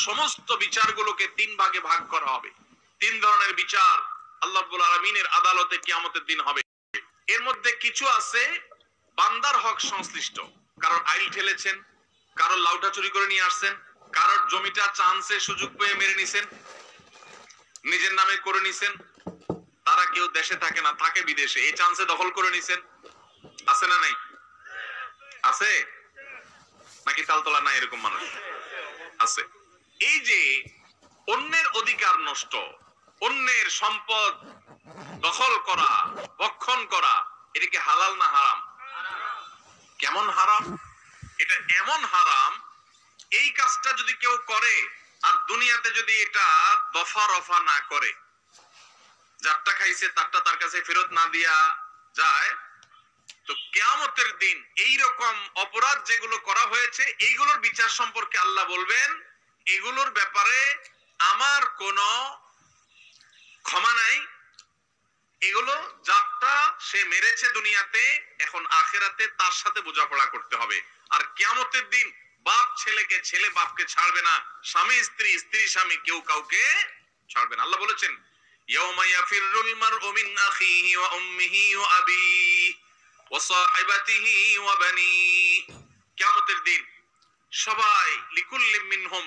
সমস্ত বিচারগুলোকে তিন ভাগে ভাগ করা হবে। তিন ধরনের বিচার আল্লাহ রাব্বুল আলামিনের আদালতে কিয়ামতের দিন হবে। এর মধ্যে কিছু আছে বান্দার হক সংশ্লিষ্ট, কারোর আইল ঠেলেছেন, কারোর লাউটা চুরি করে নিয়ে আসছেন, কারোর জমিটা চান্সে সুযোগ পেয়ে মেরে নিছেন, নিজের নামে করে নিছেন, তারা কেউ দেশে থাকে না, থাকে বিদেশে, এই চান্সে দখল করে নিছেন। আছে না নাই? আছে নাকি তালতলা নাই এরকম মানুষ? আছে। এই যে অন্যের অধিকার নষ্ট, অন্যের সম্পদ দখল করা, ভক্ষণ করা, এটা কি হালাল না হারাম? কেমন হারাম? এটা এমন হারাম, এই কাজটা যদি কেউ করে আর দুনিয়াতে যদি এটা দফা রফা না করে, যারটা খাইছে তারটা তার কাছে ফেরত না দিয়া যায়, তো কিয়ামতের দিন এইরকম অপরাধ যেগুলো করা হয়েছে এইগুলোর বিচার সম্পর্কে আল্লাহ বলবেন, এগুলোর ব্যাপারে আমার কোনো ক্ষমা নাই। এগুলো যারটা সে মেরেছে দুনিয়াতে, এখন আখিরাতে তার সাথে বোঝাপড়া করতে হবে। আর কিয়ামতের দিন বাপ ছেলেকে, ছেলে বাপকে ছাড়বে না, স্বামী স্ত্রী, স্ত্রী স্বামী, কেউ কাউকে ছাড়বে না। আল্লাহ বলেছেন ইয়াউমা ইয়াফিরুল মারউ মিন আখিহি ওয়া উম্মিহি ওয়া আবিহি ওয়া সাহিবাতিহি ওয়া বানিহি। কিয়ামতের দিন সবাই লিকুল্লি মিনহুম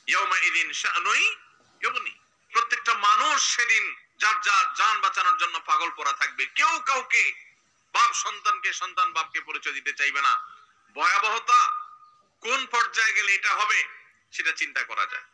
ইয়াউমা ইদিন শানুই ইউগনি, প্রত্যেকটা মানুষ সেদিন যার যার জান বাঁচানোর জন্য পাগল পড়া থাকবে। কেউ কাউকে, বাপ সন্তানকে, সন্তান বাপকে পরিচয় দিতে চাইবে না। ভয়াবহতা কোন পর্যায়ে গেলে এটা হবে সেটা চিন্তা করা যায়।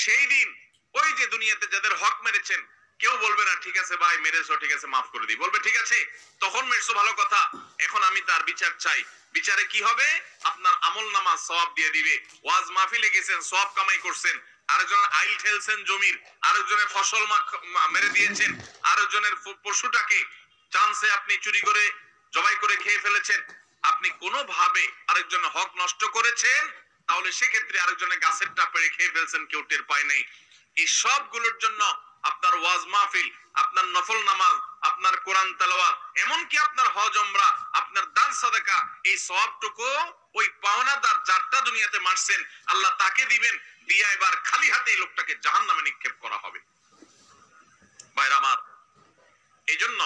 সেই দিন ওই যে দুনিয়াতে যাদের হক মেরেছেন, কেউ বলবে না ঠিক আছে ভাই মেরেছো, ঠিক আছে মাফ করে দিই, বলবে ঠিক আছে তখন মেরেছো ভালো কথা, এখন আমি তার বিচার চাই। বিচারে কি হবে? আপনার আমল নামা সওয়াব দিয়ে দিবে। ওয়াজ মাহফিলে গেছেন, সওয়াব কামাই করছেন, আরেকজনের আইল ঠেলছেন জমির, আরেকজনের ফসল মেরে দিয়েছেন, আরেকজনের পশুটাকে চান্সে আপনি চুরি করে জবাই করে খেয়ে ফেলেছেন, আপনি কোনোভাবে আরেকজনের হক নষ্ট করেছেন, তাহলে সেক্ষেত্রে আরেকজনের গাছের পেড়ে খেয়ে ফেলছেন, কেউ টের পায় নাই। এই সবগুলোর জন্য আপনার ওয়াজ মাহফিল, আপনার নফল নামাজ, আপনার কোরআন তেলাওয়াত, এমনকি আপনার হজ উমরা, আপনার দান সাদাকা, এই সওয়াবটুকু ওই পাওনাদার যারটা দুনিয়াতে মারছেন আল্লাহ তাকে দিবেন, দিয়া এবার খালি হাতে এই লোকটাকে জাহান্নামে নিক্ষেপ করা হবে। ভাইরা আমার, এই জন্য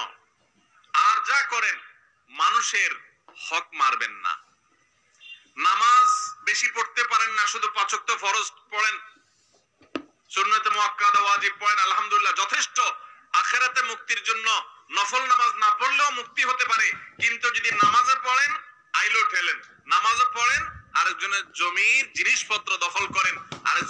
আর যা করেন মানুষের হক মারবেন না। নামাজ বেশি পড়তে পারেন না, শুধু 5 ওয়াক্ত ফরজ পড়েন, সুন্নাতে মুআক্কাদা ওয়াজিব পড়েন, আলহামদুলিল্লাহ যথেষ্ট। আখিরাতে মুক্তির জন্য নফল নামাজ না পড়লেও মুক্তি হতে পারে, কিন্তু যদি নামাজে পড়েন আইলো ঠেলেন, নামাজে পড়েন আরেকজনের জমির জিনিসপত্র দখল করেন, আরেকজন